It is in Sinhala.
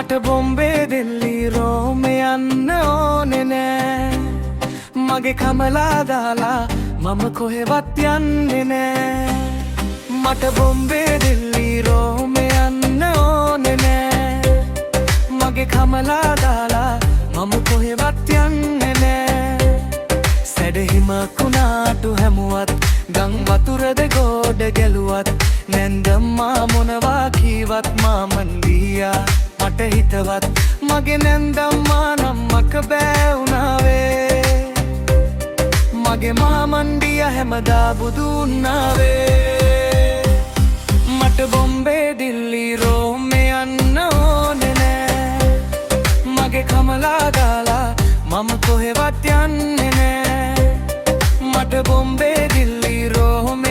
මට බොම්බේ දිල්ලි රෝමේ යන්න ඕනේ නෑ මගේ කමලා දාලා මම කොහෙවත් යන්නේ නෑ මට බොම්බේ දිල්ලි රෝමේ යන්න ඕනේ නෑ මගේ කමලා දාලා මම කොහෙවත් යන්නේ නෑ සැඩහිම කුණාටු හැමුවත් ගම් වතුරද ගෝඩ ගැලුවත් නැන්දම්මා මොනවා කීවත් මාමන්දියා මට හිතවත් මගේ නැන්දම්මා නම් මක බෑ වුණාවේ මගේ මාමන්දිය හැමදා බුදු වුණාවේ මට බොම්බේ දිල්ලි රෝමේ යන්න ඕනේ නෑ මගේ කමලා දාලා මම කොහෙවත් යන්නේ නෑ මට බොම්බේ දිල්ලි රෝමේ